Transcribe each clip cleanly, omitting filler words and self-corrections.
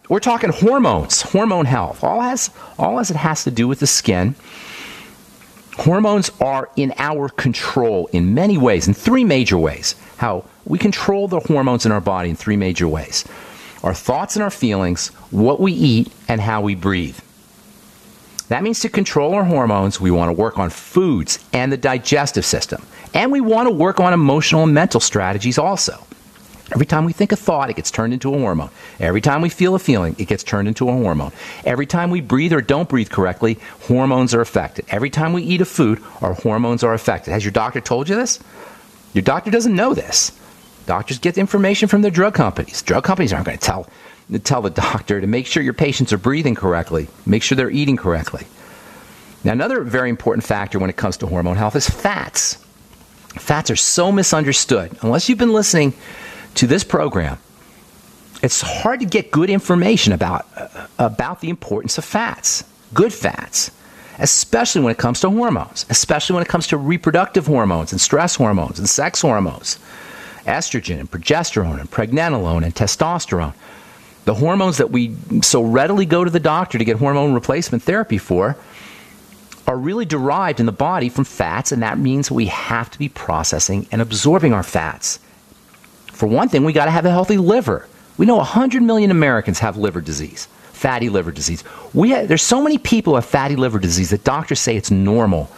We're talking hormones, hormone health. All as it has to do with the skin. Hormones are in our control in many ways, in three major ways. How we control the hormones in our body in three major ways. Our thoughts and our feelings, what we eat, and how we breathe. That means to control our hormones, we want to work on foods and the digestive system. And we want to work on emotional and mental strategies also. Every time we think a thought, it gets turned into a hormone. Every time we feel a feeling, it gets turned into a hormone. Every time we breathe or don't breathe correctly, hormones are affected. Every time we eat a food, our hormones are affected. Has your doctor told you this? Your doctor doesn't know this. Doctors get information from the drug companies. Drug companies aren't going to tell the doctor to make sure your patients are breathing correctly, make sure they're eating correctly. Now, another very important factor when it comes to hormone health is fats. Fats are so misunderstood. Unless you've been listening to this program, it's hard to get good information about the importance of fats, good fats, especially when it comes to hormones, especially when it comes to reproductive hormones and stress hormones and sex hormones, estrogen and progesterone and pregnenolone and testosterone. The hormones that we so readily go to the doctor to get hormone replacement therapy for are really derived in the body from fats, and that means we have to be processing and absorbing our fats. For one thing, we got to have a healthy liver. We know 100 million Americans have liver disease, fatty liver disease. There's so many people who have fatty liver disease that doctors say it's normal.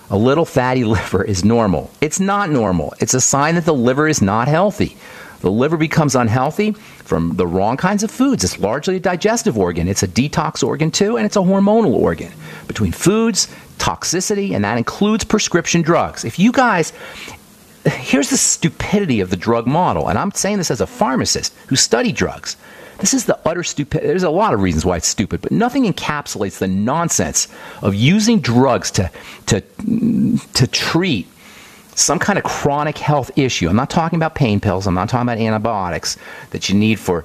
A little fatty liver is normal. It's not normal. It's a sign that the liver is not healthy. The liver becomes unhealthy from the wrong kinds of foods. It's largely a digestive organ. It's a detox organ too, and it's a hormonal organ. Between foods, toxicity, and that includes prescription drugs. If you guys... Here's the stupidity of the drug model, and I'm saying this as a pharmacist who studied drugs. This is the utter stupidity. There's a lot of reasons why it's stupid, but nothing encapsulates the nonsense of using drugs to treat some kind of chronic health issue. I'm not talking about pain pills. I'm not talking about antibiotics that you need for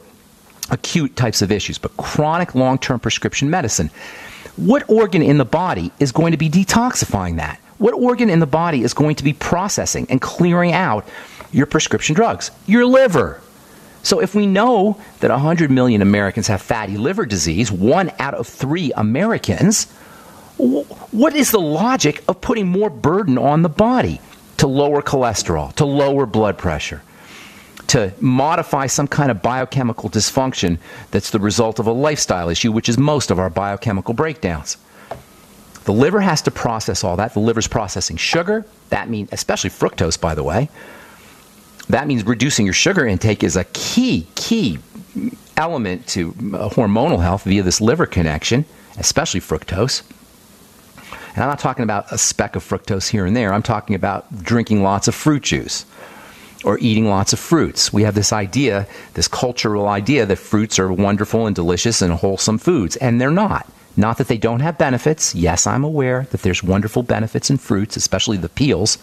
acute types of issues, but chronic long-term prescription medicine. What organ in the body is going to be detoxifying that? What organ in the body is going to be processing and clearing out your prescription drugs? Your liver. So if we know that 100 million Americans have fatty liver disease, 1 out of 3 Americans, what is the logic of putting more burden on the body to lower cholesterol, to lower blood pressure, to modify some kind of biochemical dysfunction that's the result of a lifestyle issue, which is most of our biochemical breakdowns? The liver has to process all that. The liver's processing sugar. That means, especially fructose, by the way. That means reducing your sugar intake is a key element to hormonal health via this liver connection, especially fructose. And I'm not talking about a speck of fructose here and there. I'm talking about drinking lots of fruit juice or eating lots of fruits. We have this idea, this cultural idea that fruits are wonderful and delicious and wholesome foods, and they're not. Not that they don't have benefits. Yes, I'm aware that there's wonderful benefits in fruits, especially the peels.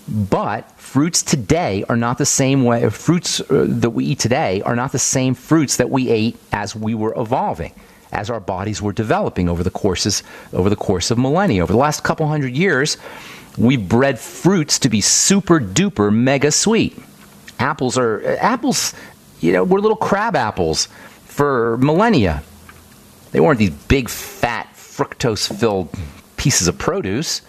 But fruits today are not the same way. Fruits that we eat today are not the same fruits that we ate as we were evolving, as our bodies were developing over the course of millennia. Over the last couple hundred years, we've bred fruits to be super duper mega sweet. Apples, were little crab apples for millennia. They weren't these big, fat, fructose-filled pieces of produce.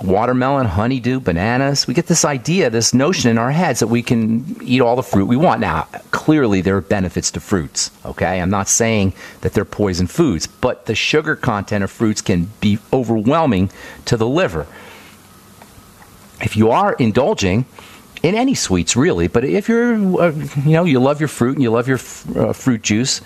Watermelon, honeydew, bananas. We get this idea, this notion in our heads that we can eat all the fruit we want. Now, clearly there are benefits to fruits, okay? I'm not saying that they're poison foods, but the sugar content of fruits can be overwhelming to the liver. If you are indulging in any sweets, really, but if you're, you love your fruit and you love your fruit juice,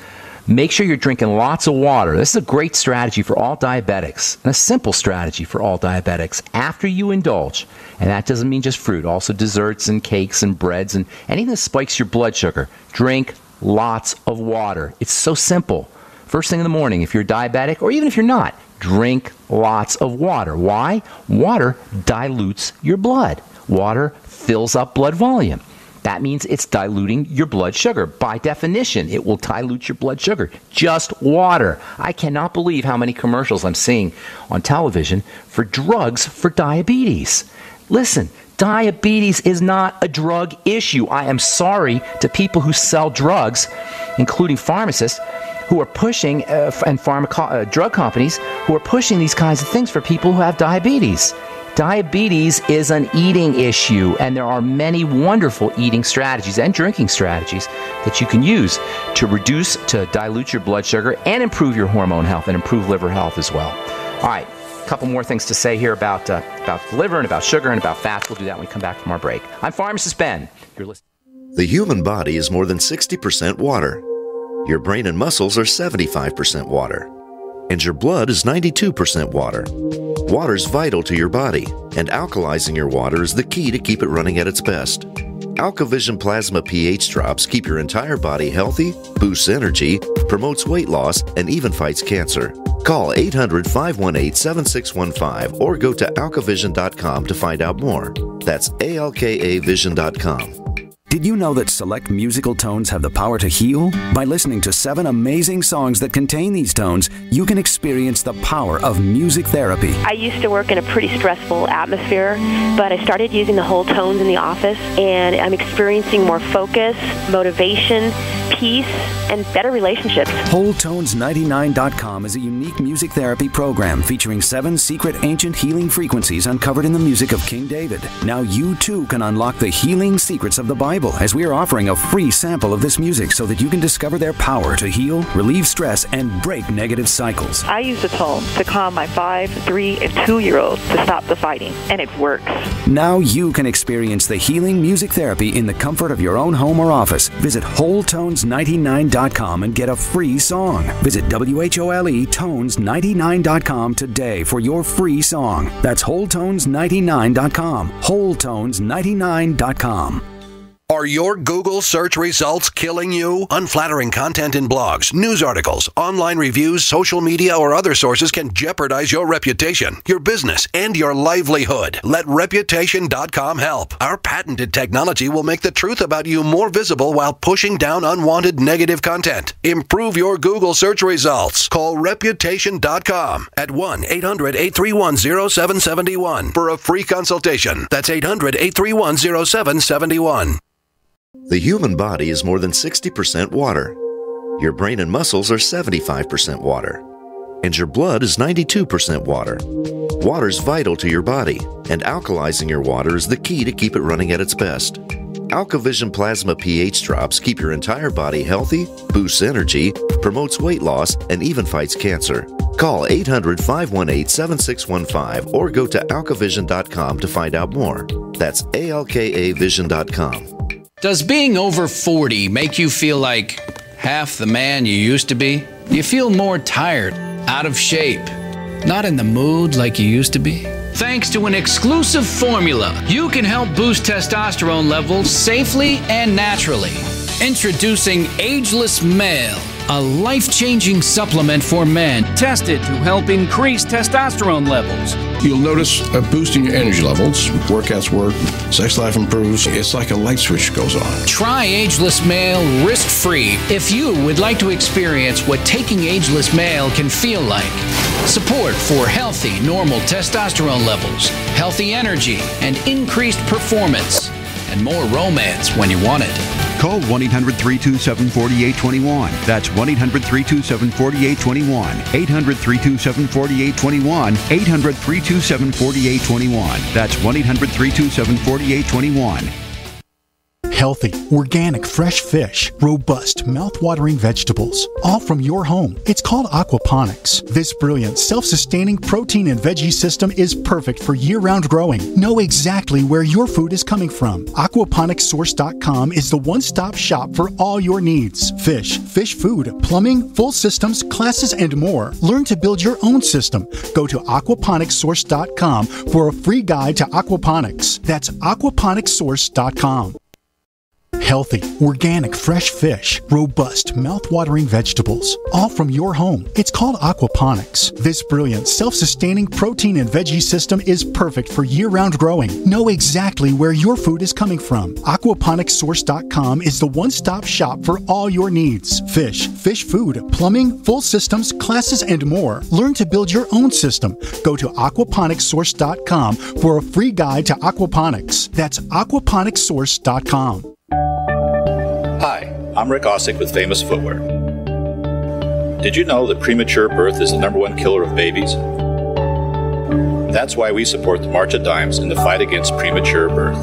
make sure you're drinking lots of water. This is a great strategy for all diabetics, and a simple strategy for all diabetics. After you indulge, and that doesn't mean just fruit, also desserts and cakes and breads and anything that spikes your blood sugar, drink lots of water. It's so simple. First thing in the morning, if you're diabetic, or even if you're not, drink lots of water. Why? Water dilutes your blood. Water fills up blood volume. That means it's diluting your blood sugar. By definition, it will dilute your blood sugar. Just water. I cannot believe how many commercials I'm seeing on television for drugs for diabetes. Listen, Diabetes is not a drug issue. I am sorry to people who sell drugs, including pharmacists, who are pushing, and drug companies who are pushing these kinds of things for people who have diabetes. Diabetes is an eating issue, and there are many wonderful eating strategies and drinking strategies that you can use to dilute your blood sugar and improve your hormone health and improve liver health as well. All right, a couple more things to say here about liver and about sugar and about fats. We'll do that when we come back from our break. I'm Pharmacist Ben. You're listening. The human body is more than 60% water. Your brain and muscles are 75% water. And your blood is 92% water. Water's vital to your body, and alkalizing your water is the key to keep it running at its best. AlkaVision Plasma pH drops keep your entire body healthy, boosts energy, promotes weight loss, and even fights cancer. Call 800-518-7615 or go to alkavision.com to find out more. That's alkavision.com. Did you know that select musical tones have the power to heal? By listening to 7 amazing songs that contain these tones, you can experience the power of music therapy. I used to work in a pretty stressful atmosphere, but I started using the whole tones in the office, and I'm experiencing more focus, motivation, peace, and better relationships. WholeTones99.com is a unique music therapy program featuring 7 secret ancient healing frequencies uncovered in the music of King David. Now you too can unlock the healing secrets of the Bible, as we are offering a free sample of this music so that you can discover their power to heal, relieve stress, and break negative cycles. I use the tone to calm my 5, 3, and 2-year-olds to stop the fighting, and it works. Now you can experience the healing music therapy in the comfort of your own home or office. Visit WholeTones99.com and get a free song. Visit WHOLETones99.com today for your free song. That's WholeTones99.com. WholeTones99.com. Are your Google search results killing you? Unflattering content in blogs, news articles, online reviews, social media, or other sources can jeopardize your reputation, your business, and your livelihood. Let Reputation.com help. Our patented technology will make the truth about you more visible while pushing down unwanted negative content. Improve your Google search results. Call Reputation.com at 1-800-831-0771 for a free consultation. That's 800-831-0771. The human body is more than 60% water. Your brain and muscles are 75% water. And your blood is 92% water. Water's vital to your body, and alkalizing your water is the key to keep it running at its best. AlkaVision Plasma pH drops keep your entire body healthy, boosts energy, promotes weight loss, and even fights cancer. Call 800-518-7615 or go to alkavision.com to find out more. That's alkavision.com. Does being over 40 make you feel like half the man you used to be? Do you feel more tired, out of shape, not in the mood like you used to be? Thanks to an exclusive formula, you can help boost testosterone levels safely and naturally. Introducing Ageless Male, a life-changing supplement for men tested to help increase testosterone levels. You'll notice a boost in your energy levels. Workouts work, sex life improves. It's like a light switch goes on. Try Ageless Male risk-free if you would like to experience what taking Ageless Male can feel like. Support for healthy, normal testosterone levels, healthy energy, and increased performance, and more romance when you want it. Call 1-800-327-4821. That's 1-800-327-4821. 800-327-4821. 800-327-4821. That's 1-800-327-4821. Healthy, organic, fresh fish, robust, mouth-watering vegetables, all from your home. It's called aquaponics. This brilliant, self-sustaining protein and veggie system is perfect for year-round growing. Know exactly where your food is coming from. Aquaponicssource.com is the one-stop shop for all your needs. Fish, fish food, plumbing, full systems, classes, and more. Learn to build your own system. Go to aquaponicssource.com for a free guide to aquaponics. That's aquaponicssource.com. Healthy, organic, fresh fish, robust, mouth-watering vegetables, all from your home. It's called aquaponics. This brilliant, self-sustaining protein and veggie system is perfect for year-round growing. Know exactly where your food is coming from. Aquaponicssource.com is the one-stop shop for all your needs. Fish food, plumbing, full systems, classes, and more. Learn to build your own system. Go to aquaponicssource.com for a free guide to aquaponics. That's aquaponicssource.com. Hi, I'm Rick Ossick with Famous Footwear. Did you know that premature birth is the #1 killer of babies? That's why we support the March of Dimes in the fight against premature birth.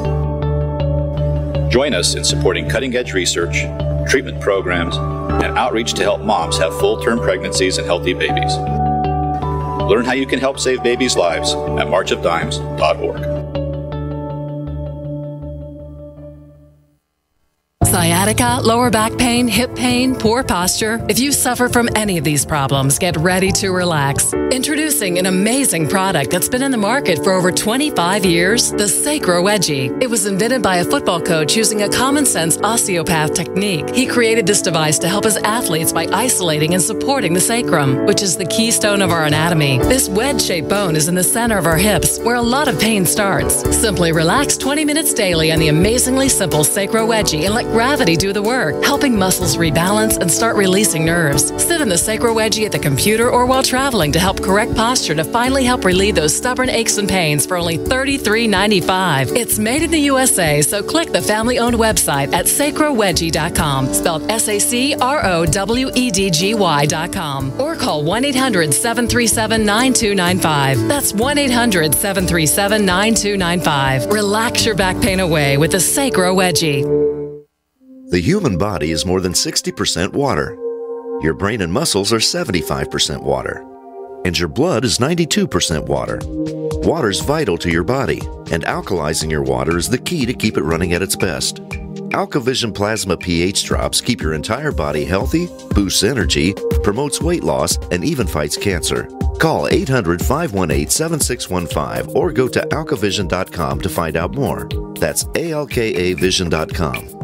Join us in supporting cutting-edge research, treatment programs, and outreach to help moms have full-term pregnancies and healthy babies. Learn how you can help save babies' lives at marchofdimes.org. Sciatica, lower back pain, hip pain, poor posture. If you suffer from any of these problems, get ready to relax. Introducing an amazing product that's been in the market for over 25 years, the Sacro Wedgie. It was invented by a football coach using a common-sense osteopath technique. He created this device to help his athletes by isolating and supporting the sacrum, which is the keystone of our anatomy. This wedge-shaped bone is in the center of our hips, where a lot of pain starts. Simply relax 20 minutes daily on the amazingly simple Sacro Wedgie and let gravity do the work, helping muscles rebalance and start releasing nerves. Sit in the Sacro Wedgie at the computer or while traveling to help correct posture to finally help relieve those stubborn aches and pains for only $33.95. It's made in the USA, so click the family-owned website at sacrowedgie.com, spelled SACROWEDGY.com, or call 1-800-737-9295. That's 1-800-737-9295. Relax your back pain away with the Sacro Wedgie. The human body is more than 60% water. Your brain and muscles are 75% water. And your blood is 92% water. Water's vital to your body, and alkalizing your water is the key to keep it running at its best. AlkaVision Plasma pH drops keep your entire body healthy, boosts energy, promotes weight loss, and even fights cancer. Call 800-518-7615 or go to alkavision.com to find out more. That's ALKAvision.com.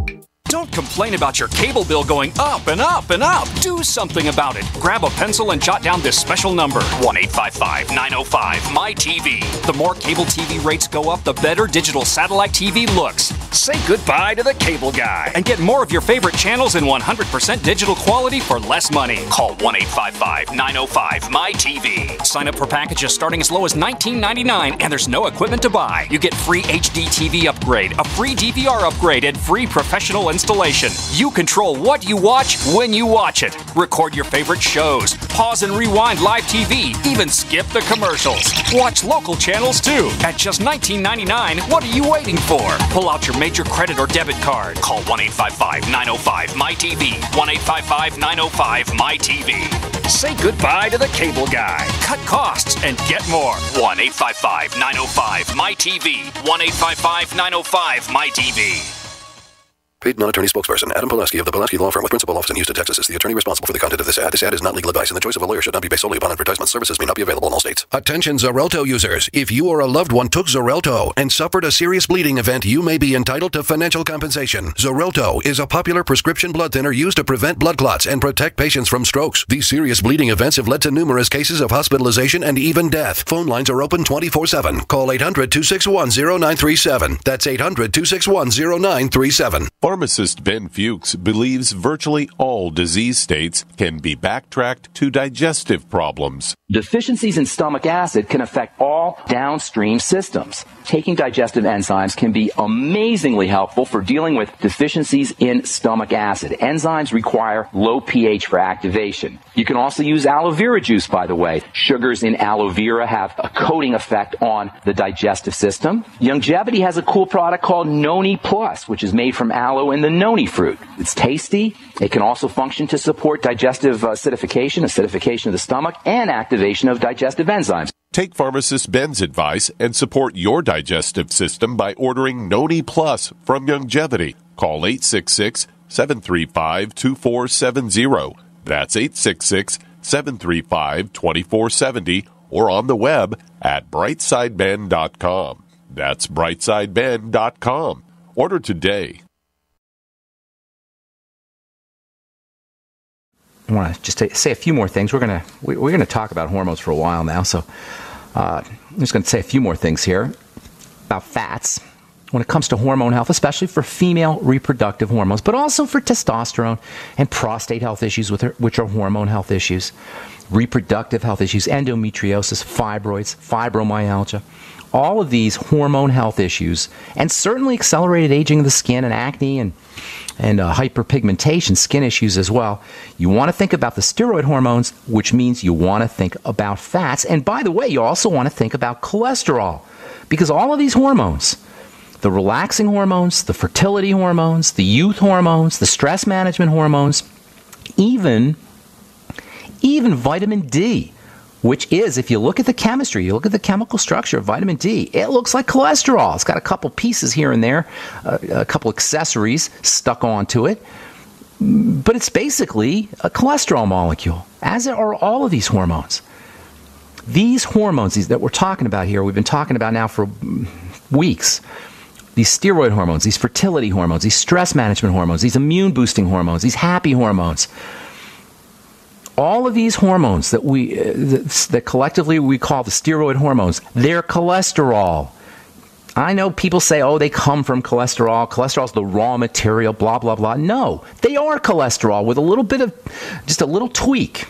Don't complain about your cable bill going up and up and up. Do something about it. Grab a pencil and jot down this special number, 1-855-905-MY-TV. The more cable TV rates go up, the better digital satellite TV looks. Say goodbye to the cable guy and get more of your favorite channels in 100% digital quality for less money. Call 1-855-905-MY-TV. Sign up for packages starting as low as $19.99, and there's no equipment to buy. You get free HD TV upgrade, a free DVR upgrade, and free professional installation. You control what you watch when you watch it. Record your favorite shows, pause and rewind live TV, even skip the commercials. Watch local channels too. At just $19.99, what are you waiting for? Pull out your major credit or debit card. Call 1-855-905-MY-TV. 1-855-905-MY-TV. Say goodbye to the cable guy. Cut costs and get more. 1-855-905-MY-TV. 1-855-905-MY-TV. Paid non-attorney spokesperson Adam Pulaski of the Pulaski Law Firm with principal office in Houston, Texas is the attorney responsible for the content of this ad. This ad is not legal advice, and the choice of a lawyer should not be based solely upon advertisement. Services may not be available in all states. Attention Xarelto users. If you or a loved one took Xarelto and suffered a serious bleeding event, you may be entitled to financial compensation. Xarelto is a popular prescription blood thinner used to prevent blood clots and protect patients from strokes. These serious bleeding events have led to numerous cases of hospitalization and even death. Phone lines are open 24/7. Call 800-261-0937. That's 800-261-0937. Pharmacist Ben Fuchs believes virtually all disease states can be backtracked to digestive problems. Deficiencies in stomach acid can affect all downstream systems. Taking digestive enzymes can be amazingly helpful for dealing with deficiencies in stomach acid. Enzymes require low pH for activation. You can also use aloe vera juice, by the way. Sugars in aloe vera have a coating effect on the digestive system. Longevity has a cool product called Noni Plus, which is made from aloe and the noni fruit. It's tasty. It can also function to support digestive acidification of the stomach, and activation of digestive enzymes. Take Pharmacist Ben's advice and support your digestive system by ordering Noni Plus from Longevity. Call 866-735-2470. That's 866-735-2470, or on the web at brightsideben.com. That's brightsideben.com. Order today. I want to just say a few more things. We're gonna talk about hormones for a while now, so I'm just going to say a few more things here about fats when it comes to hormone health, especially for female reproductive hormones, but also for testosterone and prostate health issues, which are hormone health issues, reproductive health issues, endometriosis, fibroids, fibromyalgia. All of these hormone health issues, and certainly accelerated aging of the skin and acne and hyperpigmentation, skin issues as well. You want to think about the steroid hormones, which means you want to think about fats. And by the way, you also want to think about cholesterol, because all of these hormones, the relaxing hormones, the fertility hormones, the youth hormones, the stress management hormones, even vitamin D, which is, if you look at the chemistry, you look at the chemical structure of vitamin D, it looks like cholesterol. It's got a couple pieces here and there, a couple accessories stuck onto it, but it's basically a cholesterol molecule, as are all of these hormones. These hormones that we're talking about here, we've been talking about now for weeks, these steroid hormones, these fertility hormones, these stress management hormones, these immune-boosting hormones, these happy hormones, all of these hormones that collectively we call the steroid hormones, they're cholesterol. I know people say, oh, they come from cholesterol. Cholesterol is the raw material, blah, blah, blah. No, they are cholesterol with a little bit of, just a little tweak.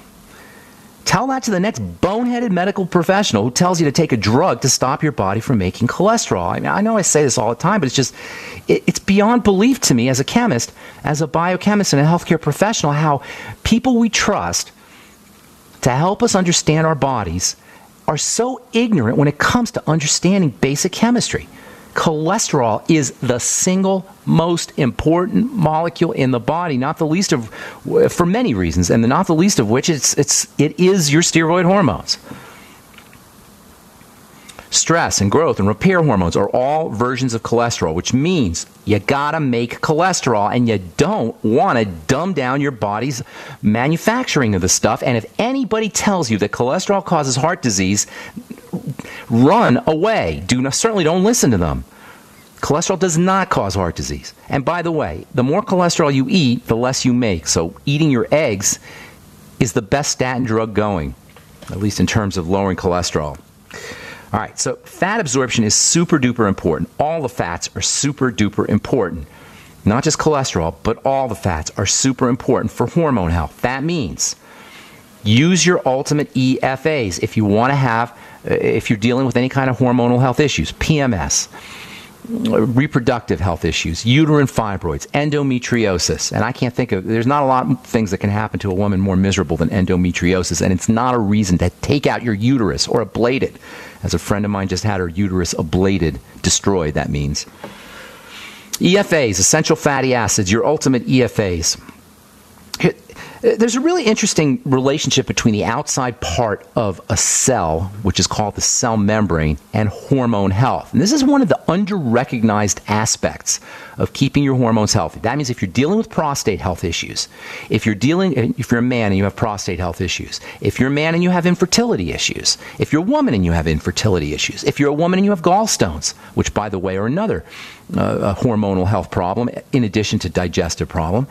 Tell that to the next boneheaded medical professional who tells you to take a drug to stop your body from making cholesterol. I mean, I know I say this all the time, but it's just, it's beyond belief to me as a chemist, as a biochemist and a healthcare professional, how people we trust to help us understand our bodies are so ignorant when it comes to understanding basic chemistry. Cholesterol is the single most important molecule in the body, not the least of, for many reasons, and not the least of which it is your steroid hormones. Stress and growth and repair hormones are all versions of cholesterol, which means you gotta make cholesterol, and you don't want to dumb down your body's manufacturing of the stuff. And if anybody tells you that cholesterol causes heart disease, run away. Certainly don't listen to them. Cholesterol does not cause heart disease. And by the way, the more cholesterol you eat, the less you make. So eating your eggs is the best statin drug going, at least in terms of lowering cholesterol. All right, so fat absorption is super duper important. All the fats are super duper important. Not just cholesterol, but all the fats are super important for hormone health. That means use your ultimate EFAs if you want to have, if you're dealing with any kind of hormonal health issues, PMS, reproductive health issues, uterine fibroids, endometriosis. And I can't think of, there's not a lot of things that can happen to a woman more miserable than endometriosis, and it's not a reason to take out your uterus or ablate it. As a friend of mine just had her uterus ablated, destroyed, that means. EFAs, essential fatty acids, your ultimate EFAs. There's a really interesting relationship between the outside part of a cell, which is called the cell membrane, and hormone health. And this is one of the under-recognized aspects of keeping your hormones healthy. That means if you're dealing with prostate health issues, if you're a man and you have prostate health issues, if you're a man and you have infertility issues, if you're a woman and you have infertility issues, if you're a woman and you have gallstones, which, by the way, are another hormonal health problem in addition to digestive problem.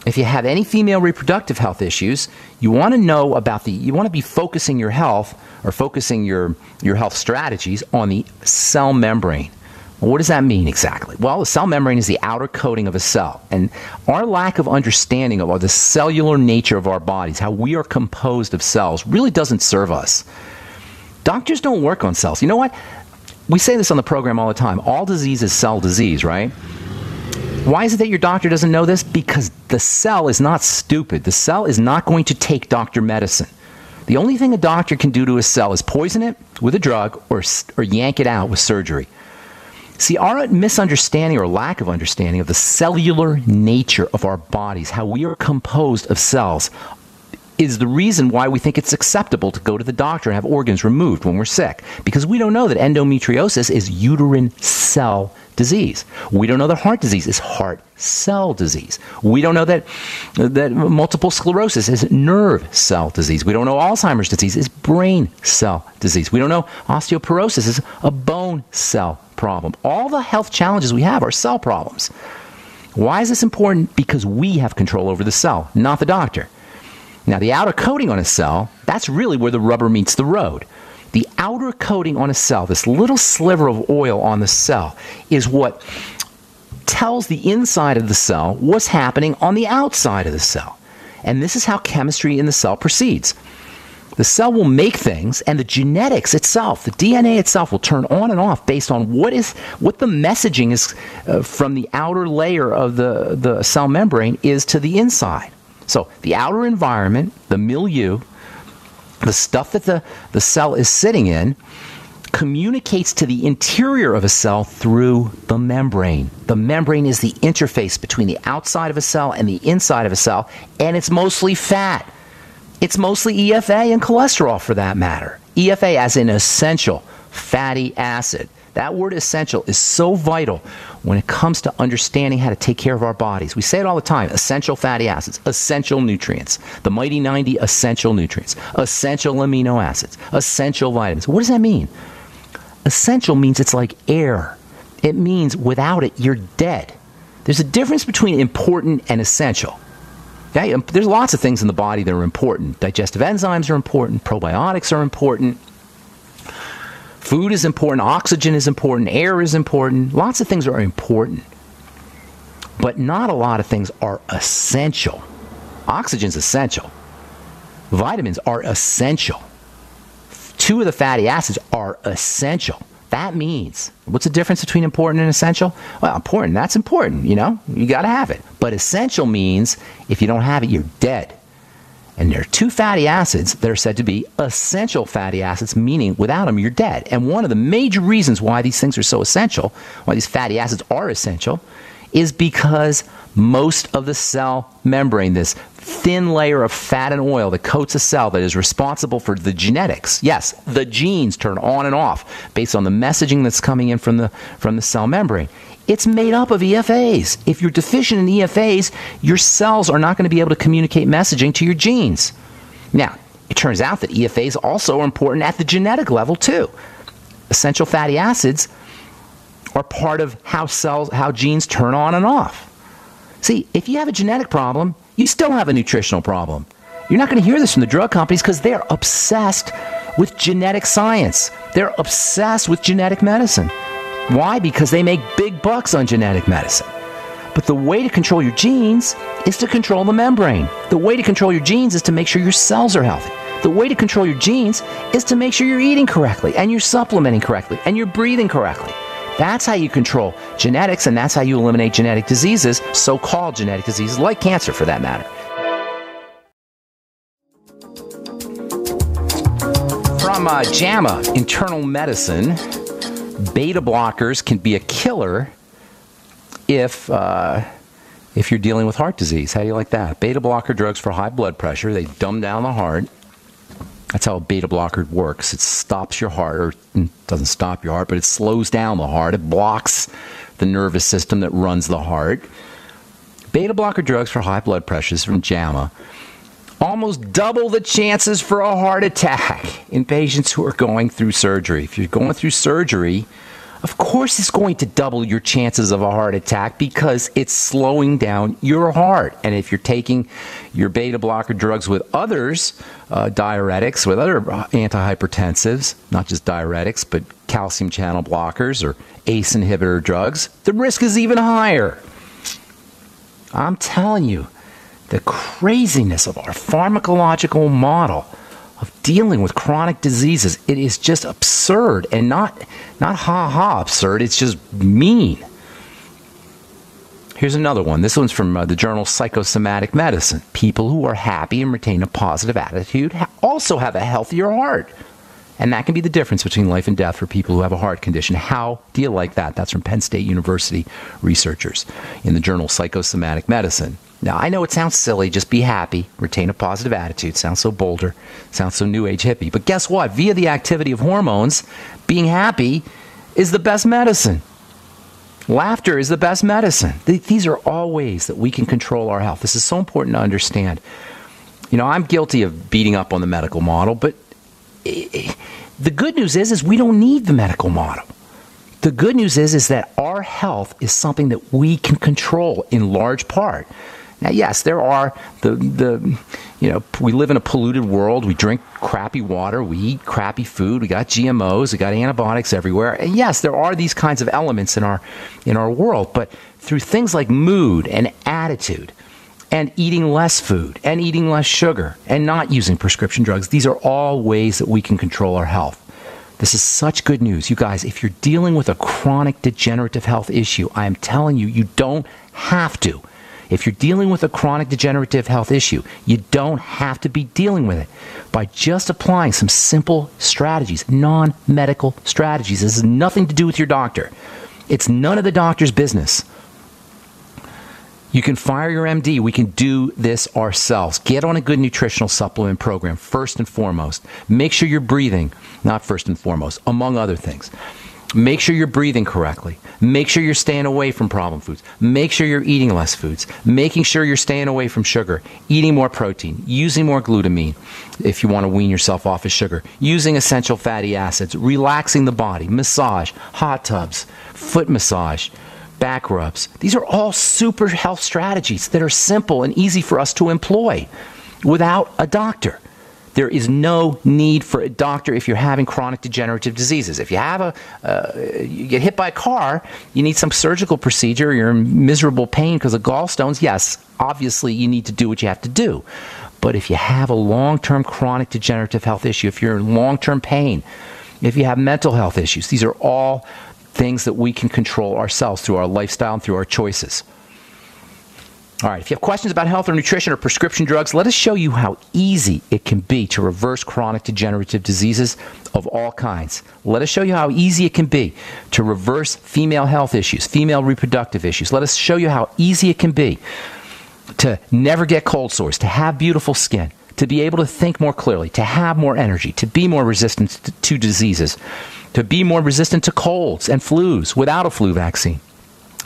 If you have any female reproductive health issues, you want to know about you want to be focusing your health or focusing your health strategies on the cell membrane. Well, what does that mean exactly? Well, the cell membrane is the outer coating of a cell. And our lack of understanding of the cellular nature of our bodies, how we are composed of cells, really doesn't serve us. Doctors don't work on cells. You know what? We say this on the program all the time. All disease is cell disease, right? Why is it that your doctor doesn't know this? Because the cell is not stupid. The cell is not going to take doctor medicine. The only thing a doctor can do to a cell is poison it with a drug or yank it out with surgery. See, our misunderstanding or lack of understanding of the cellular nature of our bodies, how we are composed of cells, is the reason why we think it's acceptable to go to the doctor and have organs removed when we're sick. Because we don't know that endometriosis is uterine cell disease. We don't know that heart disease is heart cell disease. We don't know that multiple sclerosis is nerve cell disease. We don't know Alzheimer's disease is brain cell disease. We don't know osteoporosis is a bone cell problem. All the health challenges we have are cell problems. Why is this important? Because we have control over the cell, not the doctor. Now, the outer coating on a cell, that's really where the rubber meets the road. The outer coating on a cell, this little sliver of oil on the cell, is what tells the inside of the cell what's happening on the outside of the cell. And this is how chemistry in the cell proceeds. The cell will make things, and the genetics itself, the DNA itself, will turn on and off based on what the messaging is from the outer layer of the cell membrane is to the inside. So the outer environment, the milieu, the stuff that the cell is sitting in, communicates to the interior of a cell through the membrane. The membrane is the interface between the outside of a cell and the inside of a cell, and it's mostly fat. It's mostly EFA and cholesterol, for that matter. EFA as an essential fatty acid. That word essential is so vital when it comes to understanding how to take care of our bodies. We say it all the time: essential fatty acids, essential nutrients, the mighty 90 essential nutrients, essential amino acids, essential vitamins. What does that mean? Essential means it's like air. It means without it, you're dead. There's a difference between important and essential. Okay? There's lots of things in the body that are important. Digestive enzymes are important. Probiotics are important. Food is important. Oxygen is important. Air is important. Lots of things are important. But not a lot of things are essential. Oxygen's essential. Vitamins are essential. 2 of the fatty acids are essential. That means, what's the difference between important and essential? Well, important, that's important, you know? You got to have it. But essential means if you don't have it, you're dead. And there are 2 fatty acids that are said to be essential fatty acids, meaning without them, you're dead. And one of the major reasons why these things are so essential, why these fatty acids are essential, is because most of the cell membrane, this thin layer of fat and oil that coats a cell that is responsible for the genetics. Yes, the genes turn on and off based on the messaging that's coming in from the cell membrane. It's made up of EFAs. If you're deficient in EFAs, your cells are not going to be able to communicate messaging to your genes. Now, it turns out that EFAs also are important at the genetic level too. Essential fatty acids are part of how genes turn on and off. See, if you have a genetic problem, you still have a nutritional problem. You're not going to hear this from the drug companies because they're obsessed with genetic science. They're obsessed with genetic medicine. Why? Because they make big bucks on genetic medicine. But the way to control your genes is to control the membrane. The way to control your genes is to make sure your cells are healthy. The way to control your genes is to make sure you're eating correctly and you're supplementing correctly and you're breathing correctly. That's how you control genetics, and that's how you eliminate genetic diseases, so-called genetic diseases, like cancer for that matter. From JAMA Internal Medicine, beta blockers can be a killer if you're dealing with heart disease. How do you like that? Beta blocker drugs for high blood pressure, they dumb down the heart. That's how a beta blocker works. It stops your heart, or it doesn't stop your heart, but it slows down the heart. It blocks the nervous system that runs the heart. Beta blocker drugs for high blood pressures from JAMA almost double the chances for a heart attack in patients who are going through surgery. If you're going through surgery, of course it's going to double your chances of a heart attack because it's slowing down your heart. And if you're taking your beta blocker drugs with others, diuretics, with other antihypertensives, not just diuretics, but calcium channel blockers or ACE inhibitor drugs, the risk is even higher. I'm telling you, the craziness of our pharmacological model of dealing with chronic diseases, it is just absurd, and not ha-ha absurd, it's just mean. Here's another one. This one's from the journal Psychosomatic Medicine. People who are happy and retain a positive attitude also have a healthier heart. And that can be the difference between life and death for people who have a heart condition. How do you like that? That's from Penn State University researchers in the journal Psychosomatic Medicine. Now, I know it sounds silly, just be happy, retain a positive attitude. Sounds so bolder, sounds so new age hippie. But guess what? Via the activity of hormones, being happy is the best medicine. Laughter is the best medicine. These are all ways that we can control our health. This is so important to understand. You know, I'm guilty of beating up on the medical model, but the good news is we don't need the medical model. The good news is that our health is something that we can control in large part. Now, yes, there are we live in a polluted world. We drink crappy water. We eat crappy food. We got GMOs. We got antibiotics everywhere. And yes, there are these kinds of elements in our world. But through things like mood and attitude and eating less food and eating less sugar and not using prescription drugs, these are all ways that we can control our health. This is such good news. You guys, if you're dealing with a chronic degenerative health issue, I am telling you, you don't have to. If you're dealing with a chronic degenerative health issue, you don't have to be dealing with it. By just applying some simple strategies, non-medical strategies. This has nothing to do with your doctor. It's none of the doctor's business. You can fire your MD. We can do this ourselves. Get on a good nutritional supplement program, first and foremost. Make sure you're breathing, not first and foremost, among other things. Make sure you're breathing correctly. Make sure you're staying away from problem foods. Make sure you're eating less foods. Making sure you're staying away from sugar. Eating more protein. Using more glutamine if you want to wean yourself off of sugar. Using essential fatty acids. Relaxing the body. Massage. Hot tubs. Foot massage. Back rubs. These are all super health strategies that are simple and easy for us to employ without a doctor. There is no need for a doctor if you're having chronic degenerative diseases. If you have you get hit by a car, you need some surgical procedure, you're in miserable pain because of gallstones, yes, obviously you need to do what you have to do. But if you have a long-term chronic degenerative health issue, if you're in long-term pain, if you have mental health issues, these are all things that we can control ourselves through our lifestyle and through our choices. All right, if you have questions about health or nutrition or prescription drugs, let us show you how easy it can be to reverse chronic degenerative diseases of all kinds. Let us show you how easy it can be to reverse female health issues, female reproductive issues. Let us show you how easy it can be to never get cold sores, to have beautiful skin, to be able to think more clearly, to have more energy, to be more resistant to diseases, to be more resistant to colds and flus without a flu vaccine.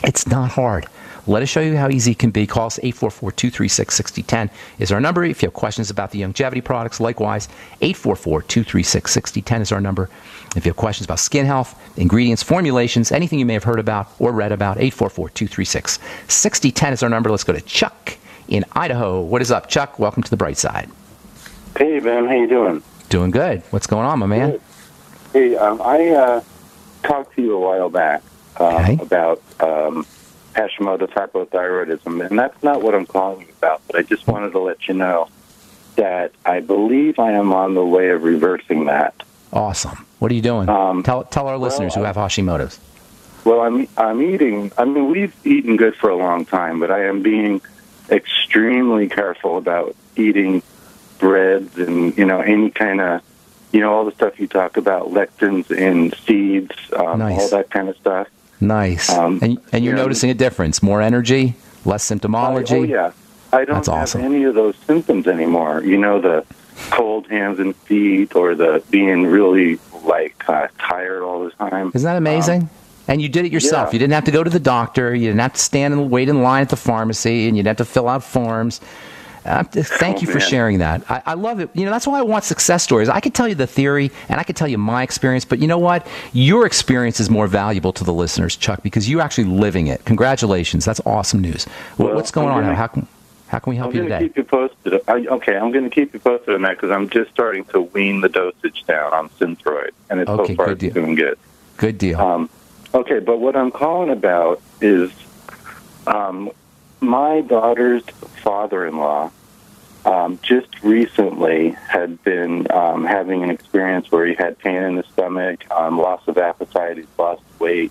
It's not hard. Let us show you how easy it can be. Call us 844-236-6010 is our number. If you have questions about the longevity products, likewise, 844-236-6010 is our number. If you have questions about skin health, ingredients, formulations, anything you may have heard about or read about, 844-236-6010 is our number. Let's go to Chuck in Idaho. What is up, Chuck? Welcome to the bright side. Hey, Ben. How you doing? Doing good. What's going on, my man? Good. Hey, I talked to you a while back about Hashimoto's hypothyroidism, and that's not what I'm calling you about, but I just wanted to let you know that I believe I am on the way of reversing that. Awesome. What are you doing? Tell our listeners who have Hashimoto's. Well, I'm eating. I mean, we've eaten good for a long time, but I am being extremely careful about eating breads and, any kind of, all the stuff you talk about, lectins in seeds, nice. All that kind of stuff. Nice. And you're noticing a difference? More energy? Less symptomology? Oh, yeah. I don't have any of those symptoms anymore. The cold hands and feet or the being really, tired all the time. Isn't that amazing? And you did it yourself. Yeah. You didn't have to go to the doctor. You didn't have to stand and wait in line at the pharmacy, and you didn't have to fill out forms. Thank you for sharing that. I love it. That's why I want success stories. I could tell you the theory, and I could tell you my experience, but you know what? Your experience is more valuable to the listeners, Chuck, because you're actually living it. Congratulations. That's awesome news. What's going on now? How can we help you today? I'm going to keep you posted. I'm going to keep you posted on that because I'm just starting to wean the dosage down on Synthroid, and it's so far doing good. Good deal. Okay, but what I'm calling about is my daughter's father-in-law just recently had been having an experience where he had pain in the stomach, loss of appetite, he's lost weight.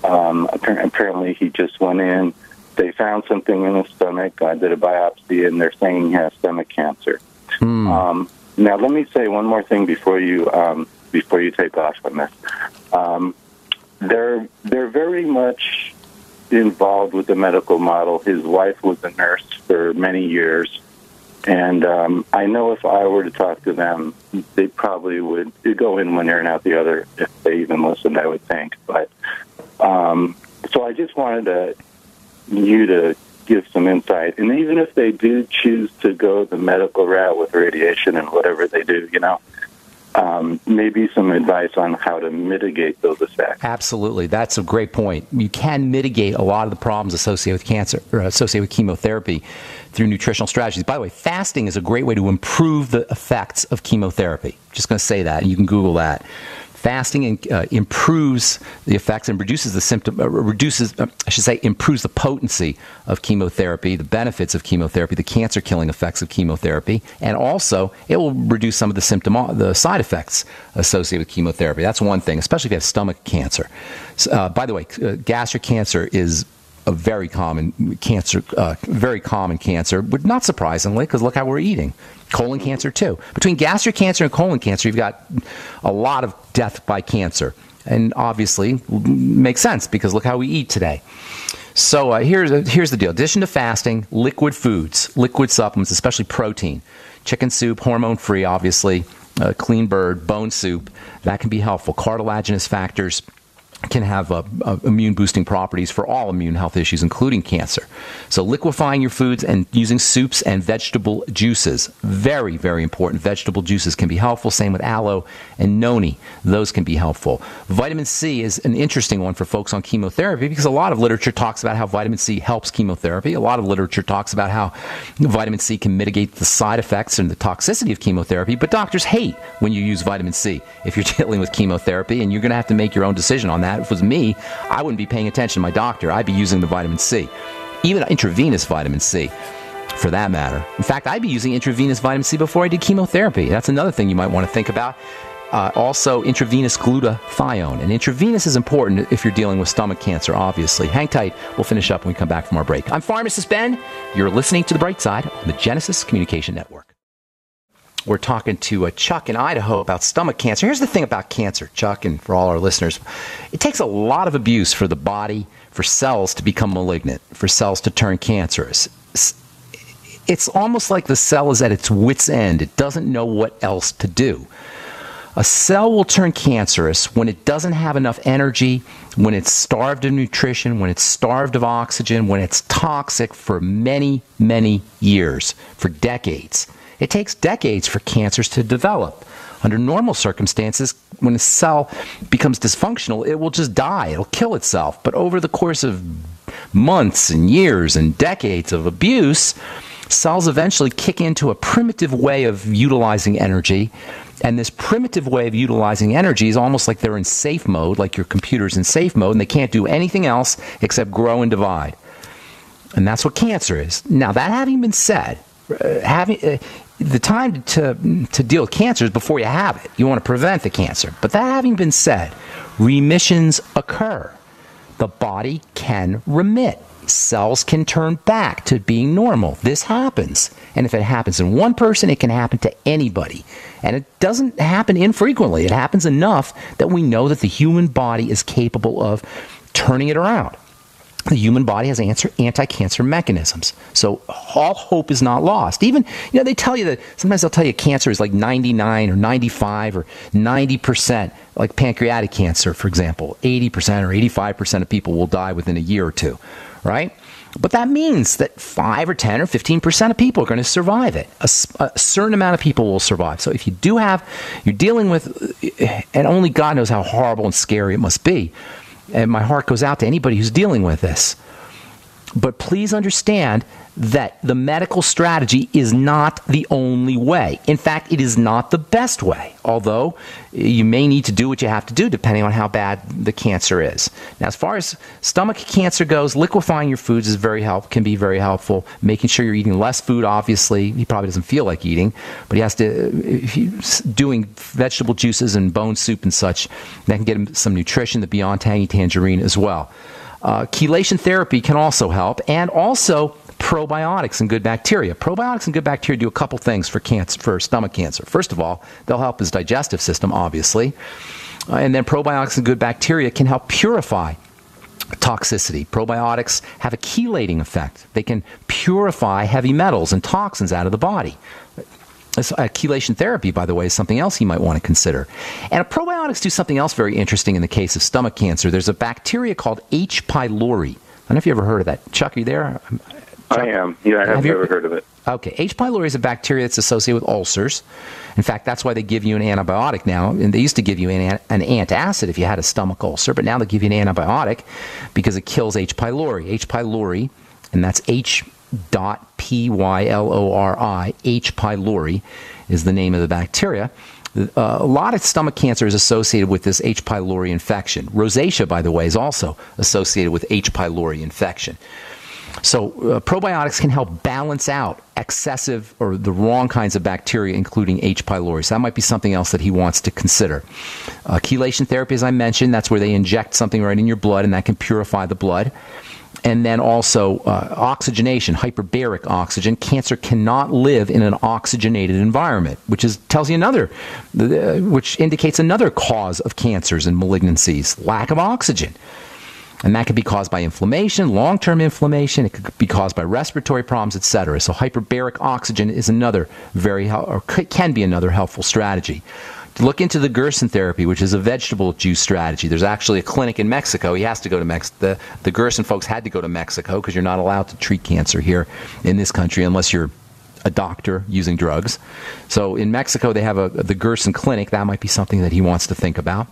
Apparently he just went in. They found something in his stomach, did a biopsy, and they're saying he has stomach cancer. Now, let me say one more thing before you take off on this. They're very much involved with the medical model. His wife was a nurse for many years, and I know if I were to talk to them, they probably would go in one ear and out the other if they even listened, I would think. But so I just wanted you to give some insight, and even if they do choose to go the medical route with radiation and whatever they do, maybe some advice on how to mitigate those effects. Absolutely. That's a great point. You can mitigate a lot of the problems associated with cancer or associated with chemotherapy through nutritional strategies. By the way, fasting is a great way to improve the effects of chemotherapy. Just going to say that, and you can Google that. Fasting improves the effects and reduces the symptom, improves the potency of chemotherapy, the benefits of chemotherapy, the cancer-killing effects of chemotherapy, and also it will reduce some of the side effects associated with chemotherapy. That's one thing, especially if you have stomach cancer. By the way, gastric cancer is a very common cancer, but not surprisingly, because look how we're eating. Colon cancer, too. Between gastric cancer and colon cancer, you've got a lot of death by cancer. And obviously, makes sense, because look how we eat today. So here's the deal. In addition to fasting, liquid foods, liquid supplements, especially protein, chicken soup, hormone-free, obviously, clean bird, bone soup, that can be helpful. Cartilaginous factors can have immune-boosting properties for all immune health issues, including cancer. So liquefying your foods and using soups and vegetable juices, very, very important. Vegetable juices can be helpful. Same with aloe and noni. Those can be helpful. Vitamin C is an interesting one for folks on chemotherapy because a lot of literature talks about how vitamin C helps chemotherapy. A lot of literature talks about how vitamin C can mitigate the side effects and the toxicity of chemotherapy, but doctors hate when you use vitamin C if you're dealing with chemotherapy, and you're going to have to make your own decision on that. If it was me, I wouldn't be paying attention to my doctor. I'd be using the vitamin C, even intravenous vitamin C, for that matter. In fact, I'd be using intravenous vitamin C before I did chemotherapy. That's another thing you might want to think about. Also, intravenous glutathione. And intravenous is important if you're dealing with stomach cancer, obviously. Hang tight. We'll finish up when we come back from our break. I'm Pharmacist Ben. You're listening to The Bright Side on the Genesis Communication Network. We're talking to Chuck in Idaho about stomach cancer. Here's the thing about cancer, Chuck, and for all our listeners. It takes a lot of abuse for the body, for cells to become malignant, for cells to turn cancerous. It's almost like the cell is at its wit's end. It doesn't know what else to do. A cell will turn cancerous when it doesn't have enough energy, when it's starved of nutrition, when it's starved of oxygen, when it's toxic for many, many years, for decades. It takes decades for cancers to develop. Under normal circumstances, when a cell becomes dysfunctional, it will just die. It'll kill itself. But over the course of months and years and decades of abuse, cells eventually kick into a primitive way of utilizing energy. And this primitive way of utilizing energy is almost like they're in safe mode, like your computer's in safe mode, and they can't do anything else except grow and divide. And that's what cancer is. Now, that having been said, the time to deal with cancer is before you have it. You want to prevent the cancer. But that having been said, remissions occur. The body can remit. Cells can turn back to being normal. This happens. And if it happens in one person, it can happen to anybody. And it doesn't happen infrequently. It happens enough that we know that the human body is capable of turning it around. The human body has anti-cancer mechanisms. So all hope is not lost. Even, they tell you that, sometimes they'll tell you cancer is like 99 or 95 or 90%, like pancreatic cancer, for example. 80% or 85% of people will die within a year or two, right? But that means that 5 or 10 or 15% of people are going to survive it. A certain amount of people will survive. So if you do you're dealing with, and only God knows how horrible and scary it must be, and my heart goes out to anybody who's dealing with this. But please understand that the medical strategy is not the only way. In fact, it is not the best way, although you may need to do what you have to do depending on how bad the cancer is. Now, as far as stomach cancer goes, liquefying your foods can be very helpful. Making sure you're eating less food, obviously. He probably doesn't feel like eating, but he has to, doing vegetable juices and bone soup and such, that can get him some nutrition, the Beyond Tangy Tangerine as well. Chelation therapy can also help, and also probiotics and good bacteria. Probiotics and good bacteria do a couple things for stomach cancer. First of all, they'll help his digestive system, obviously. And then probiotics and good bacteria can help purify toxicity. Probiotics have a chelating effect. They can purify heavy metals and toxins out of the body. Chelation therapy, by the way, is something else you might want to consider. And probiotics do something else very interesting in the case of stomach cancer. There's a bacteria called H. pylori. I don't know if you ever heard of that. Chuck, are you there? I am. Yeah, I have never heard of it. Okay. H. pylori is a bacteria that's associated with ulcers. In fact, that's why they give you an antibiotic now. And they used to give you an antacid if you had a stomach ulcer, but now they give you an antibiotic because it kills H. pylori. H. pylori, and that's H.pylori. H. pylori is the name of the bacteria. A lot of stomach cancer is associated with this H. pylori infection. Rosacea, by the way, is also associated with H. pylori infection. So probiotics can help balance out excessive or the wrong kinds of bacteria, including H. pylori. So that might be something else that he wants to consider. Chelation therapy, as I mentioned, that's where they inject something right in your blood, and that can purify the blood. And then also oxygenation, hyperbaric oxygen. Cancer cannot live in an oxygenated environment, which indicates another cause of cancers and malignancies, lack of oxygen. And that could be caused by inflammation, long-term inflammation. It could be caused by respiratory problems, etc. So hyperbaric oxygen is can be another helpful strategy. Look into the Gerson therapy, which is a vegetable juice strategy. There's actually a clinic in Mexico. He has to go to Mexico. The Gerson folks had to go to Mexico because you're not allowed to treat cancer here in this country unless you're a doctor using drugs. So in Mexico, they have the Gerson clinic. That might be something that he wants to think about.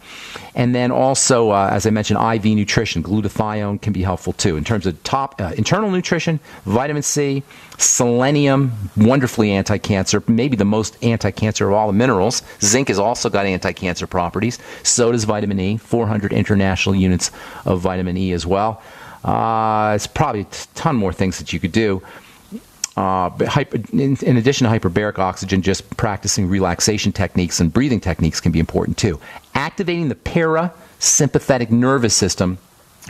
And then also, as I mentioned, IV nutrition. Glutathione can be helpful too. In terms of top internal nutrition, vitamin C, selenium, wonderfully anti-cancer, maybe the most anti-cancer of all the minerals. Zinc has also got anti-cancer properties. So does vitamin E, 400 international units of vitamin E as well. It's probably a ton more things that you could do. In addition to hyperbaric oxygen, just practicing relaxation techniques and breathing techniques can be important too. Activating the parasympathetic nervous system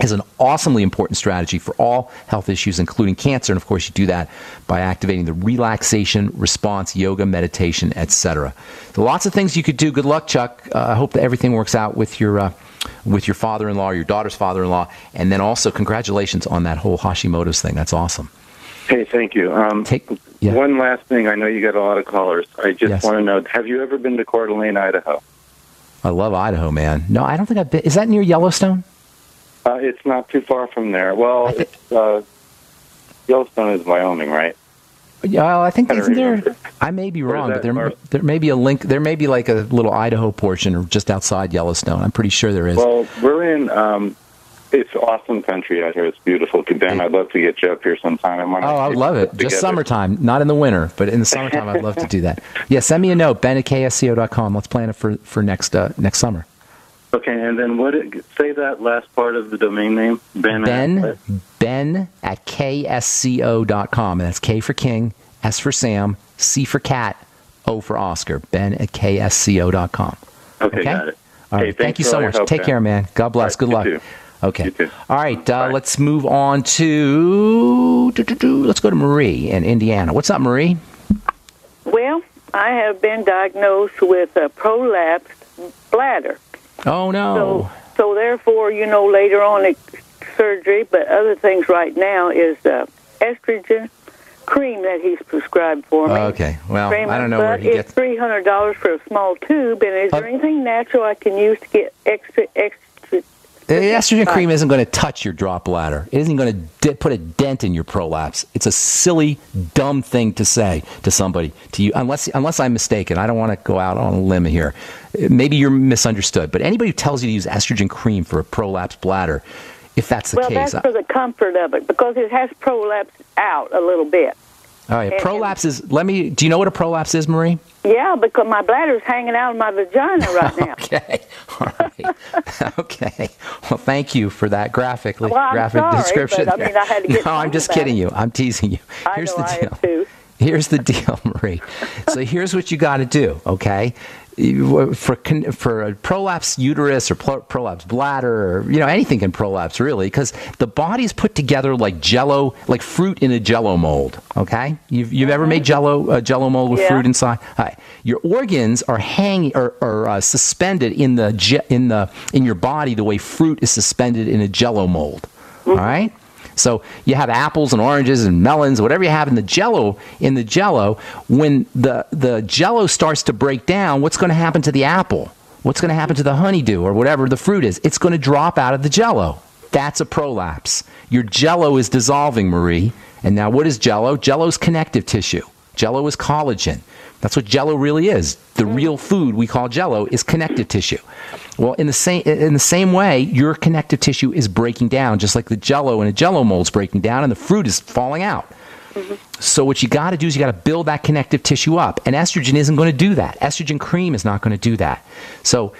is an awesomely important strategy for all health issues, including cancer. And of course, you do that by activating the relaxation response, yoga, meditation, etc. So lots of things you could do. Good luck, Chuck. I hope that everything works out with your father-in-law or your daughter's father-in-law. And then also, congratulations on that whole Hashimoto's thing. That's awesome. Hey, thank you. One last thing. I know you got a lot of callers. I just want to know, have you ever been to Coeur d'Alene, Idaho? I love Idaho, man. No, I don't think I've been. Is that near Yellowstone? It's not too far from there. Well, Yellowstone is Wyoming, right? Yeah, I think isn't there. I may be wrong, but there may be a link. There may be like a little Idaho portion just outside Yellowstone. I'm pretty sure there is. Well, we're in. It's awesome country out here. It's beautiful. Ben, I'd love to get you up here sometime. I would love it. Just summertime, not in the winter, but in the summertime, I'd love to do that. Yeah, send me a note, ben@ksco.com. Let's plan it for next summer. Okay, and then say that last part of the domain name? Ben@ksco.com. And that's K for King, S for Sam, C for Cat, O for Oscar. Ben@ksco.com. Okay, got it. All right, thank you so much. Take care, man. God bless. Good luck. Okay. All right. Let's move on to let's go to Marie in Indiana. What's up, Marie? Well, I have been diagnosed with a prolapsed bladder. Oh no. So therefore, later on surgery, but other things right now is estrogen cream that he's prescribed for me. Okay. Well, I don't know where he gets. It's $300 for a small tube, and is there anything natural I can use to get extra? The estrogen cream isn't going to touch your drop bladder. It isn't going to put a dent in your prolapse. It's a silly, dumb thing to say to somebody, to you, unless I'm mistaken. I don't want to go out on a limb here. Maybe you're misunderstood. But anybody who tells you to use estrogen cream for a prolapsed bladder, if that's the case. Well, that's for the comfort of it, because it has prolapsed out a little bit. All right, prolapse is, do you know what a prolapse is, Marie? Yeah, because my bladder's hanging out of my vagina right now. Okay, all right. Okay. Well, thank you for that graphic description. But, I had to get no, I'm just kidding you. I'm teasing you. Here's the deal. Here's the deal, Marie. So here's what you got to do, okay? For a prolapse uterus or prolapse bladder, or anything can prolapse really, because the body's put together like Jello, like fruit in a Jello mold. Okay, you've ever made a Jello mold with fruit inside? All right. Your organs are suspended in your body the way fruit is suspended in a Jello mold. All right. So you have apples and oranges and melons, whatever you have in the Jello. When the Jello starts to break down, what's going to happen to the apple? What's going to happen to the honeydew or whatever the fruit is? It's going to drop out of the Jello. That's a prolapse. Your Jello is dissolving, Marie. And now what is Jell-O? Jell-O is connective tissue. Jell-O is collagen. That's what Jell-O really is. The real food we call Jell-O is connective tissue. Well, in the same way, your connective tissue is breaking down, just like the Jell-O in a Jell-O mold is breaking down, and the fruit is falling out. So what you got to do is you got to build that connective tissue up, and estrogen isn't going to do that. Estrogen cream is not going to do that. So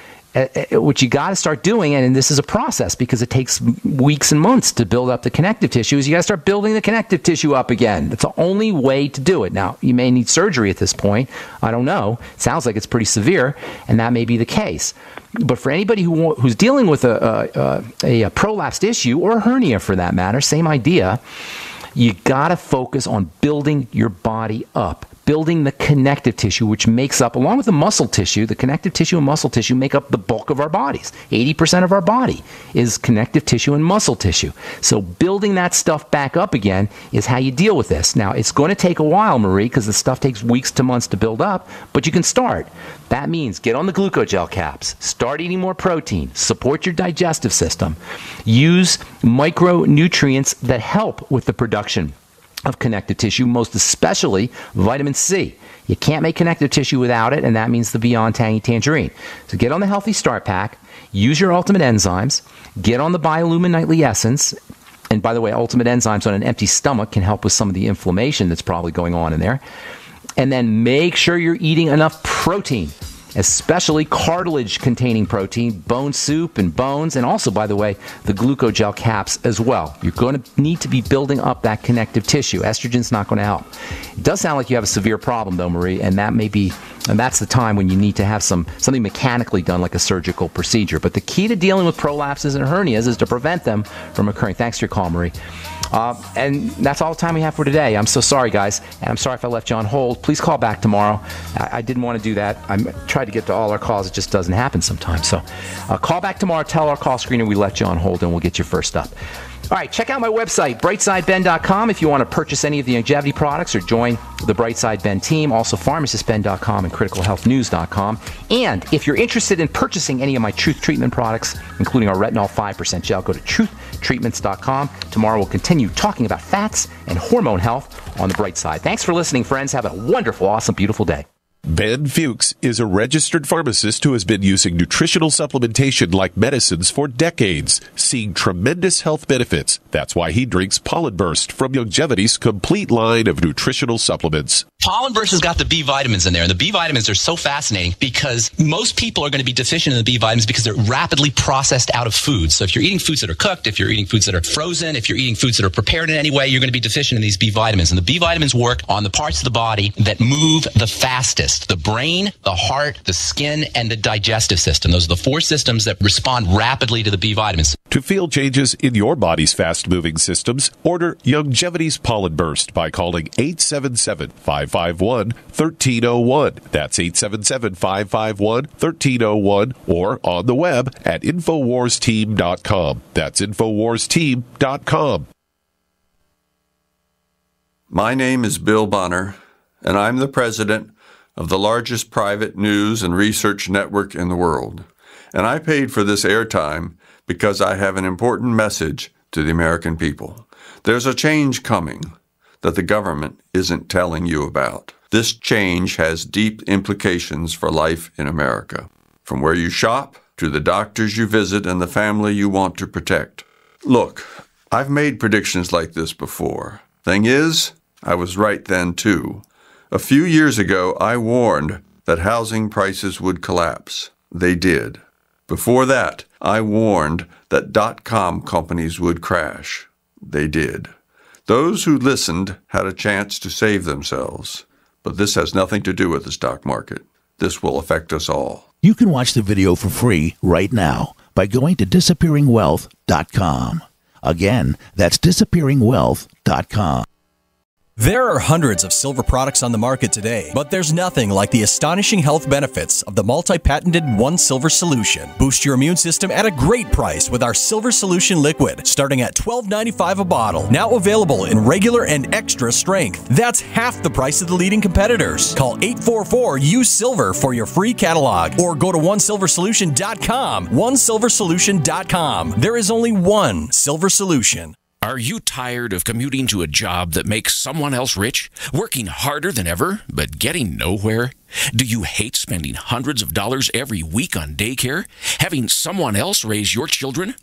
what you got to start doing, and this is a process because it takes weeks and months to build up the connective tissue, is you got to start building the connective tissue up again. That's the only way to do it. Now, you may need surgery at this point. I don't know. It sounds like it's pretty severe, and that may be the case. But for anybody who's dealing with a prolapsed issue, or a hernia for that matter, same idea, you got to focus on building your body up, building the connective tissue, which makes up, along with the muscle tissue, the connective tissue and muscle tissue make up the bulk of our bodies. 80% of our body is connective tissue and muscle tissue. So building that stuff back up again is how you deal with this. Now, it's going to take a while, Marie, because the stuff takes weeks to months to build up, but you can start. That means get on the glucogel caps, start eating more protein, support your digestive system, use micronutrients that help with the production of connective tissue, most especially vitamin C. You can't make connective tissue without it, and that means the Beyond Tangy Tangerine. So get on the Healthy Start Pack, use your Ultimate Enzymes, get on the Biolumin Nightly Essence, and by the way, Ultimate Enzymes on an empty stomach can help with some of the inflammation that's probably going on in there. And then make sure you're eating enough protein, especially cartilage-containing protein, bone soup and bones, and also, by the way, the glucogel caps as well. You're going to need to be building up that connective tissue. Estrogen's not going to help. It does sound like you have a severe problem, though, Marie, and that's the time when you need to have something mechanically done, like a surgical procedure. But the key to dealing with prolapses and hernias is to prevent them from occurring. Thanks for your call, Marie. And that's all the time we have for today. I'm so sorry, guys, and I'm sorry if I left you on hold. Please call back tomorrow. I didn't want to do that. I tried to get to all our calls. It just doesn't happen sometimes. So call back tomorrow. Tell our call screener we left you on hold, and we'll get you first up. All right, check out my website, brightsideben.com, if you want to purchase any of the longevity products or join the Brightside Ben team. Also, pharmacistben.com and criticalhealthnews.com. And if you're interested in purchasing any of my Truth Treatment products, including our retinol 5% gel, go to truthtreatments.com. Tomorrow we'll continue talking about fats and hormone health on the Bright Side. Thanks for listening, friends. Have a wonderful, awesome, beautiful day. Ben Fuchs is a registered pharmacist who has been using nutritional supplementation like medicines for decades, seeing tremendous health benefits. That's why he drinks Pollen Burst from Longevity's complete line of nutritional supplements. Pollen Burst has got the B vitamins in there, and the B vitamins are so fascinating because most people are going to be deficient in the B vitamins because they're rapidly processed out of food. So if you're eating foods that are cooked, if you're eating foods that are frozen, if you're eating foods that are prepared in any way, you're going to be deficient in these B vitamins. And the B vitamins work on the parts of the body that move the fastest: the brain, the heart, the skin, and the digestive system. Those are the four systems that respond rapidly to the B vitamins. To feel changes in your body's fast-moving systems, order Longevity's Pollen Burst by calling 877-551-1301. That's 877-551-1301, or on the web at InfoWarsTeam.com. That's InfoWarsTeam.com. My name is Bill Bonner, and I'm the president of the largest private news and research network in the world. And I paid for this airtime because I have an important message to the American people. There's a change coming that the government isn't telling you about. This change has deep implications for life in America, from where you shop to the doctors you visit and the family you want to protect. Look, I've made predictions like this before. Thing is, I was right then too. A few years ago, I warned that housing prices would collapse. They did. Before that, I warned that .com companies would crash. They did. Those who listened had a chance to save themselves. But this has nothing to do with the stock market. This will affect us all. You can watch the video for free right now by going to disappearingwealth.com. Again, that's disappearingwealth.com. There are hundreds of silver products on the market today, but there's nothing like the astonishing health benefits of the multi-patented One Silver Solution. Boost your immune system at a great price with our Silver Solution Liquid, starting at $12.95 a bottle. Now available in regular and extra strength. That's half the price of the leading competitors. Call 844-USE-SILVER for your free catalog, or go to OneSilverSolution.com. OneSilverSolution.com. There is only one Silver Solution. Are you tired of commuting to a job that makes someone else rich, working harder than ever, but getting nowhere? Do you hate spending hundreds of dollars every week on daycare, having someone else raise your children?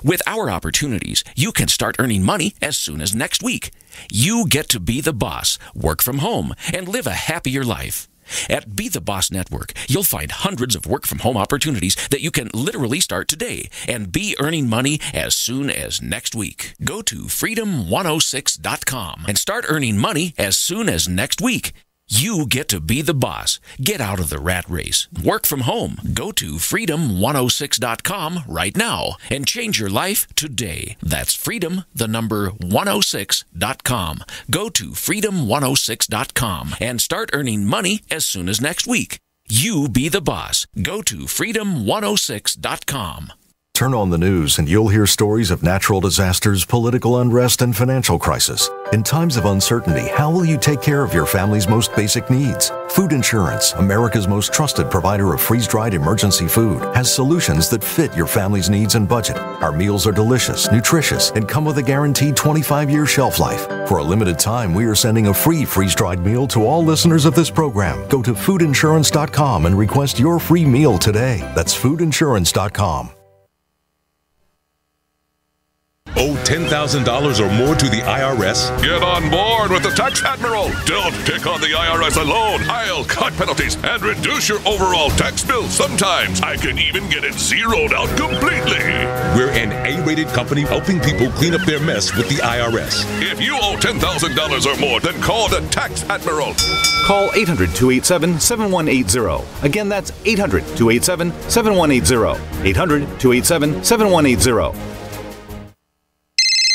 With our opportunities, you can start earning money as soon as next week. You get to be the boss, work from home, and live a happier life. At Be the Boss Network, you'll find hundreds of work-from-home opportunities that you can literally start today and be earning money as soon as next week. Go to freedom106.com and start earning money as soon as next week. You get to be the boss. Get out of the rat race. Work from home. Go to freedom106.com right now and change your life today. That's freedom106.com. Go to freedom106.com and start earning money as soon as next week. You be the boss. Go to freedom106.com. Turn on the news and you'll hear stories of natural disasters, political unrest, and financial crisis. In times of uncertainty, how will you take care of your family's most basic needs? Food Insurance, America's most trusted provider of freeze-dried emergency food, has solutions that fit your family's needs and budget. Our meals are delicious, nutritious, and come with a guaranteed 25-year shelf life. For a limited time, we are sending a free freeze-dried meal to all listeners of this program. Go to foodinsurance.com and request your free meal today. That's foodinsurance.com. Owe $10,000 or more to the IRS? Get on board with the Tax Admiral. Don't take on the IRS alone. I'll cut penalties and reduce your overall tax bill. Sometimes I can even get it zeroed out completely. We're an A-rated company helping people clean up their mess with the IRS. If you owe $10,000 or more, then call the Tax Admiral. Call 800-287-7180. Again, that's 800-287-7180. 800-287-7180.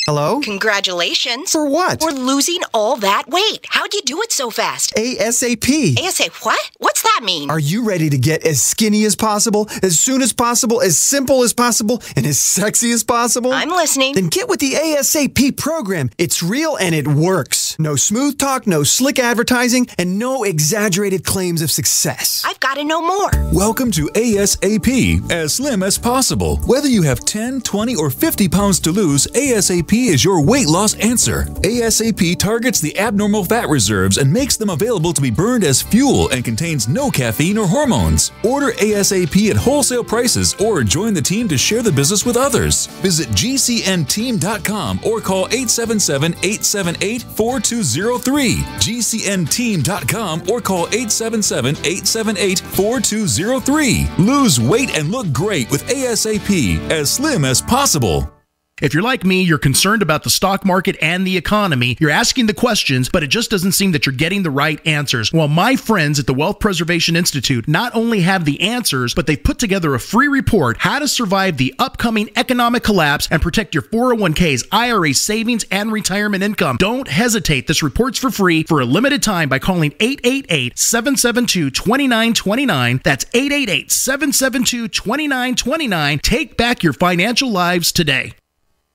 Hello? Congratulations. For what? For losing all that weight. How'd you do it so fast? ASAP. ASAP what? What's that mean? Are you ready to get as skinny as possible, as soon as possible, as simple as possible, and as sexy as possible? I'm listening. Then get with the ASAP program. It's real and it works. No smooth talk, no slick advertising, and no exaggerated claims of success. I've got to know more. Welcome to ASAP, as slim as possible. Whether you have 10, 20, or 50 pounds to lose, ASAP is your weight loss answer. ASAP targets the abnormal fat reserves and makes them available to be burned as fuel and contains no caffeine or hormones. Order ASAP at wholesale prices or join the team to share the business with others. Visit GCNteam.com or call 877-878-4203. GCNteam.com or call 877-878-4203. Lose weight and look great with ASAP, as slim as possible. If you're like me, you're concerned about the stock market and the economy. You're asking the questions, but it just doesn't seem that you're getting the right answers. Well, my friends at the Wealth Preservation Institute not only have the answers, but they've put together a free report, How to Survive the Upcoming Economic Collapse and Protect Your 401ks, IRA savings, and retirement income. Don't hesitate. This report's for free for a limited time by calling 888-772-2929. That's 888-772-2929. Take back your financial lives today.